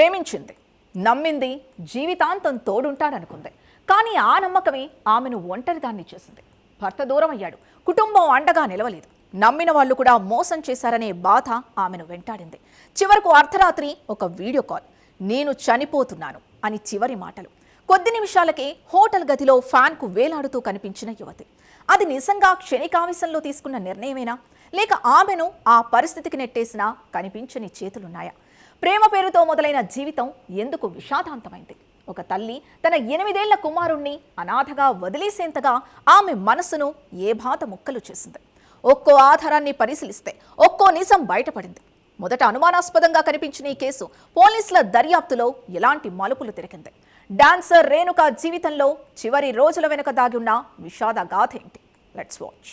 ప్రేమించింది, నమ్మింది, జీవితాంతం తోడుంటాడనుకుంది. కానీ ఆ నమ్మకమే ఆమెను ఒంటరిదాన్ని చేసింది. భర్త దూరం అయ్యాడు, కుటుంబం అండగా నిలవలేదు, నమ్మిన వాళ్ళు కూడా మోసం చేశారనే బాధ ఆమెను వెంటాడింది. చివరకు అర్ధరాత్రి ఒక వీడియో కాల్, నేను చనిపోతున్నాను అని చివరి మాటలు. కొద్ది నిమిషాలకే హోటల్ గదిలో ఫ్యాన్కు వేలాడుతూ కనిపించిన యువతి. అది నిజంగా క్షణికావేశంలో తీసుకున్న నిర్ణయమేనా, లేక ఆమెను ఆ పరిస్థితికి నెట్టేసినా కనిపించని చేతులున్నాయా? ప్రేమ పేరుతో మొదలైన జీవితం ఎందుకు విషాదాంతమైంది? ఒక తల్లి తన 8 ఏళ్ల కుమారుణ్ణి అనాథగా వదిలేసేంతగా ఆమె మనసును ఏ బాధ ముక్కలు చేసింది? ఒక్కో ఆధారాన్ని పరిశీలిస్తే ఒక్కో నిజం బయటపడింది. మొదట అనుమానాస్పదంగా కనిపించిన ఈ కేసు పోలీసుల దర్యాప్తులో ఎలాంటి మలుపులు తిరిగింది? డాన్సర్ రేణుక జీవితంలో చివరి రోజుల వెనుక దాగి ఉన్న విషాద గాథ ఏంటి? Let's watch.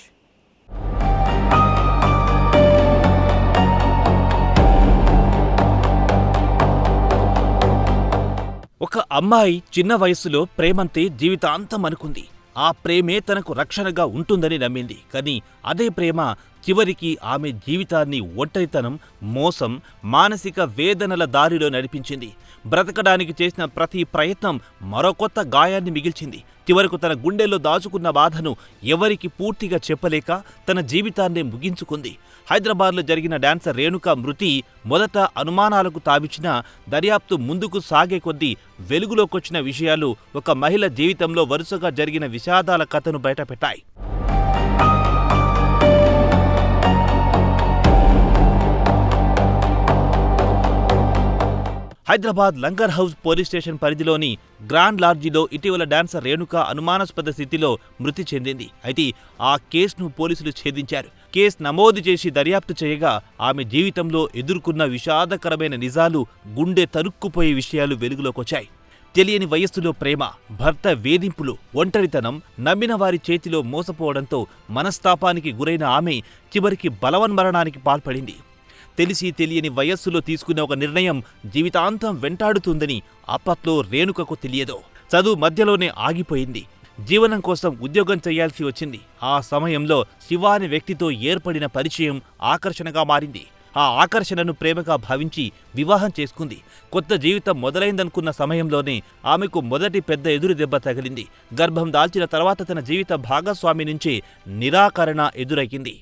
ఒక అమ్మాయి చిన్న వయస్సులో ప్రేమంతే జీవితాంతం అనుకుంది. ఆ ప్రేమే తనకు రక్షణగా ఉంటుందని నమ్మింది. కానీ అదే ప్రేమ చివరికి ఆమె జీవితాన్ని ఒంటరితనం, మోసం, మానసిక వేదనల దారిలో నడిపించింది. బ్రతకడానికి చేసిన ప్రతి ప్రయత్నం మరో కొత్త గాయాన్ని మిగిల్చింది. చివరకు తన గుండెల్లో దాచుకున్న బాధను ఎవరికి పూర్తిగా చెప్పలేక తన జీవితాన్నే ముగించుకుంది. హైదరాబాద్లో జరిగిన డాన్సర్ రేణుక మృతి మొదట అనుమానాలకు తావిచ్చినా దర్యాప్తు ముందుకు సాగే కొద్దీ వెలుగులోకొచ్చిన విషయాలు ఒక మహిళ జీవితంలో వరుసగా జరిగిన విషాదాల కథను బయటపెట్టాయి. హైదరాబాద్ లంగర్ హౌస్ పోలీస్ స్టేషన్ పరిధిలోని గ్రాండ్ లాడ్జిలో ఇటీవల డాన్సర్ రేణుక అనుమానాస్పద స్థితిలో మృతి చెందింది. అయితే ఆ కేసును పోలీసులు ఛేదించారు. కేసు నమోదు చేసి దర్యాప్తు చేయగా ఆమె జీవితంలో ఎదుర్కొన్న విషాదకరమైన నిజాలు, గుండె తరుక్కుపోయే విషయాలు వెలుగులోకొచ్చాయి. తెలియని వయస్సులో ప్రేమ, భర్త వేధింపులు, ఒంటరితనం, నమ్మిన వారి చేతిలో మోసపోవడంతో మనస్తాపానికి గురైన ఆమె చివరికి బలవన్మరణానికి పాల్పడింది. తెలిసి తెలియని వయస్సులో తీసుకున్న ఒక నిర్ణయం జీవితాంతం వెంటాడుతుందని అప్పట్లో రేణుకకు తెలియదు. చదువు మధ్యలోనే ఆగిపోయింది. జీవనం కోసం ఉద్యోగం చేయాల్సి వచ్చింది. ఆ సమయంలో శివ అనే వ్యక్తితో ఏర్పడిన పరిచయం ఆకర్షణగా మారింది. ఆ ఆకర్షణను ప్రేమగా భావించి వివాహం చేసుకుంది. కొత్త జీవితం మొదలైందనుకున్న సమయంలోనే ఆమెకు మొదటి పెద్ద ఎదురు దెబ్బ తగిలింది. గర్భం దాల్చిన తర్వాత తన జీవిత భాగస్వామి నుంచే నిరాకరణ ఎదురయ్యింది.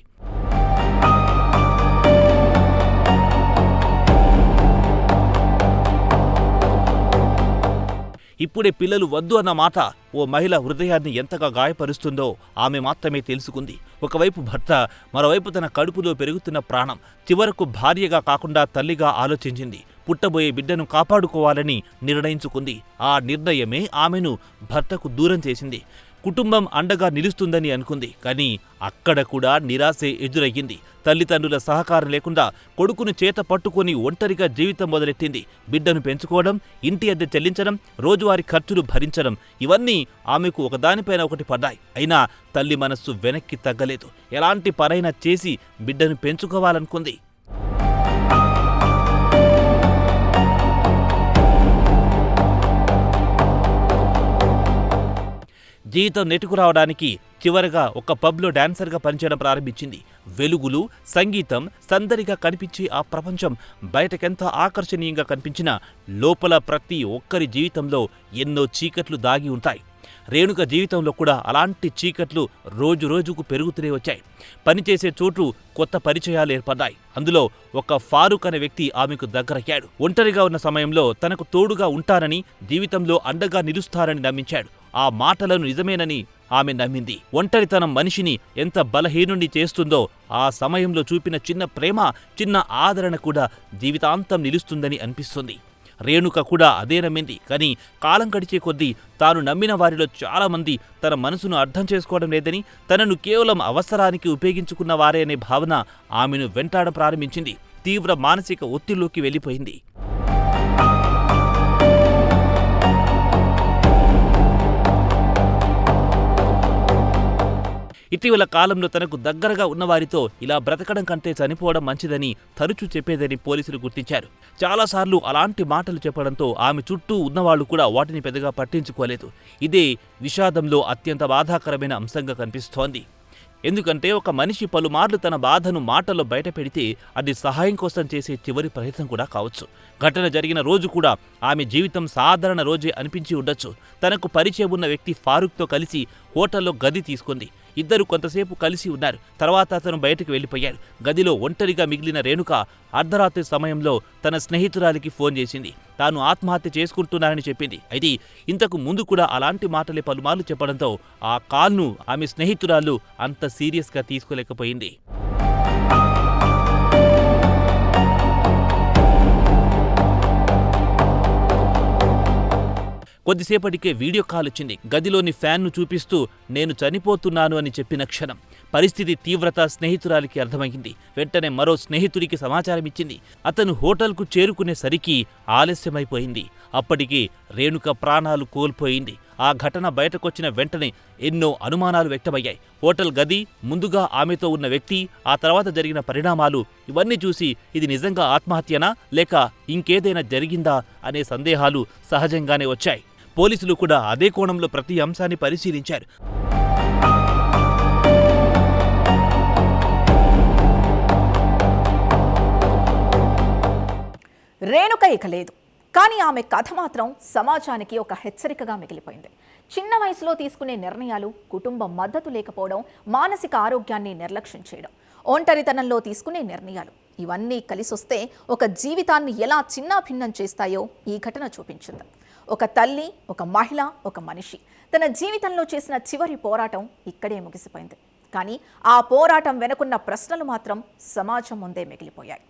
ఇప్పుడే పిల్లలు వద్దు అన్న మాట ఓ మహిళ హృదయాన్ని ఎంతగా గాయపరుస్తుందో ఆమె మాత్రమే తెలుసుకుంది. ఒకవైపు భర్త, మరోవైపు తన కడుపులో పెరుగుతున్న ప్రాణం. చివరకు భార్యగా కాకుండా తల్లిగా ఆలోచించింది. పుట్టబోయే బిడ్డను కాపాడుకోవాలని నిర్ణయించుకుంది. ఆ నిర్ణయమే ఆమెను భర్తకు దూరం చేసింది. కుటుంబం అండగా నిలుస్తుందని అనుకుంది. కానీ అక్కడ కూడా నిరాశే ఎదురయ్యింది. తల్లిదండ్రుల సహకారం లేకుండా కొడుకును చేత పట్టుకుని ఒంటరిగా జీవితం మొదలెట్టింది. బిడ్డను పెంచుకోవడం, ఇంటి అద్దె చెల్లించడం, రోజువారీ ఖర్చులు భరించడం, ఇవన్నీ ఆమెకు ఒకదానిపైన ఒకటి పడ్డాయి. అయినా తల్లి మనస్సు వెనక్కి తగ్గలేదు. ఎలాంటి పనైనా చేసి బిడ్డను పెంచుకోవాలనుకుంది. జీవితం నెట్టుకురావడానికి చివరగా ఒక పబ్లో డాన్సర్గా పనిచేయడం ప్రారంభించింది. వెలుగులు, సంగీతం, సందడిగా కనిపించే ఆ ప్రపంచం బయటకెంత ఆకర్షణీయంగా కనిపించినా లోపల ప్రతి ఒక్కరి జీవితంలో ఎన్నో చీకట్లు దాగి ఉంటాయి. రేణుక జీవితంలో కూడా అలాంటి చీకట్లు రోజు రోజుకు పెరుగుతూనే వచ్చాయి. పనిచేసే చోటు కొత్త పరిచయాలు ఏర్పడ్డాయి. అందులో ఒక ఫారూక్ అనే వ్యక్తి ఆమెకు దగ్గరయ్యాడు. ఒంటరిగా ఉన్న సమయంలో తనకు తోడుగా ఉంటానని, జీవితంలో అండగా నిలుస్తారని నమ్మించాడు. ఆ మాటలను నిజమేనని ఆమె నమ్మింది. ఒంటరితనం మనిషిని ఎంత బలహీనుణ్ణి చేస్తుందో ఆ సమయంలో చూపిన చిన్న ప్రేమ, చిన్న ఆదరణ కూడా జీవితాంతం నిలుస్తుందని అనిపిస్తుంది. రేణుక కూడా అదే నమ్మింది. కానీ కాలం గడిచే కొద్దీ తాను నమ్మిన వారిలో చాలామంది తన మనసును అర్థం చేసుకోవడం లేదని, తనను కేవలం అవసరానికి ఉపయోగించుకున్న వారే అనే భావన ఆమెను వెంటాడ ప్రారంభించింది. తీవ్ర మానసిక ఒత్తిడిలోకి వెళ్ళిపోయింది. ఇటీవల కాలంలో తనకు దగ్గరగా ఉన్నవారితో ఇలా బ్రతకడం కంటే చనిపోవడం మంచిదని తరచూ చెప్పేదని పోలీసులు గుర్తించారు. చాలాసార్లు అలాంటి మాటలు చెప్పడంతో ఆమె చుట్టూ ఉన్నవాళ్లు కూడా వాటిని పెద్దగా పట్టించుకోలేదు. ఇదే విషాదంలో అత్యంత బాధాకరమైన అంశంగా కనిపిస్తోంది. ఎందుకంటే ఒక మనిషి పలుమార్లు తన బాధను మాటల్లో బయట పెడితే అది సహాయం కోసం చేసే చివరి ప్రయత్నం కూడా కావచ్చు. ఘటన జరిగిన రోజు కూడా ఆమె జీవితం సాధారణ రోజే అనిపించి ఉండొచ్చు. తనకు పరిచయం ఉన్న వ్యక్తి ఫారూక్తో కలిసి హోటల్లో గది తీసుకుంది. ఇద్దరు కొంతసేపు కలిసి ఉన్నారు. తర్వాత అతను బయటకు వెళ్లిపోయాడు. గదిలో ఒంటరిగా మిగిలిన రేణుక అర్ధరాత్రి సమయంలో తన స్నేహితురాలికి ఫోన్ చేసింది. తాను ఆత్మహత్య చేసుకుంటున్నానని చెప్పింది. అయితే ఇంతకు ముందు కూడా అలాంటి మాటలే పలుమార్లు చెప్పడంతో ఆ కాల్ను ఆమె స్నేహితురాలు అంత సీరియస్గా తీసుకోలేకపోయింది. కొద్దిసేపటికే వీడియో కాల్ వచ్చింది. గదిలోని ఫ్యాన్ను చూపిస్తూ నేను చనిపోతున్నాను అని చెప్పిన క్షణం పరిస్థితి తీవ్రత స్నేహితురాలికి అర్థమైంది. వెంటనే మరో స్నేహితుడికి సమాచారం ఇచ్చింది. అతను హోటల్కు చేరుకునేసరికి ఆలస్యమైపోయింది. అప్పటికి రేణుక ప్రాణాలు కోల్పోయింది. ఆ ఘటన బయటకొచ్చిన వెంటనే ఎన్నో అనుమానాలు వ్యక్తమయ్యాయి. హోటల్ గది, ముందుగా ఆమెతో ఉన్న వ్యక్తి, ఆ తర్వాత జరిగిన పరిణామాలు ఇవన్నీ చూసి ఇది నిజంగా ఆత్మహత్యనా లేక ఇంకేదైనా జరిగిందా అనే సందేహాలు సహజంగానే వచ్చాయి. పోలీసులు కూడా అదే కోణంలో ప్రతి అంశాన్ని పరిశీలించారు. రేణుక ఇక లేదు, కానీ ఆమె కథ మాత్రం సమాజానికి ఒక హెచ్చరికగా మిగిలిపోయింది. చిన్న వయసులో తీసుకునే నిర్ణయాలు, కుటుంబ మద్దతు లేకపోవడం, మానసిక ఆరోగ్యాన్ని నిర్లక్ష్యం చేయడం, ఒంటరితనంలో తీసుకునే నిర్ణయాలు ఇవన్నీ కలిసొస్తే ఒక జీవితాన్ని ఎలా చిన్నాభిన్నం చేస్తాయో ఈ ఘటన చూపించింది. ఒక తల్లి, ఒక మహిళ, ఒక మనిషి తన జీవితంలో చేసిన చివరి పోరాటం ఇక్కడే ముగిసిపోయింది. కానీ ఆ పోరాటం వెనుకున్న ప్రశ్నలు మాత్రం సమాజం ముందే మిగిలిపోయాయి.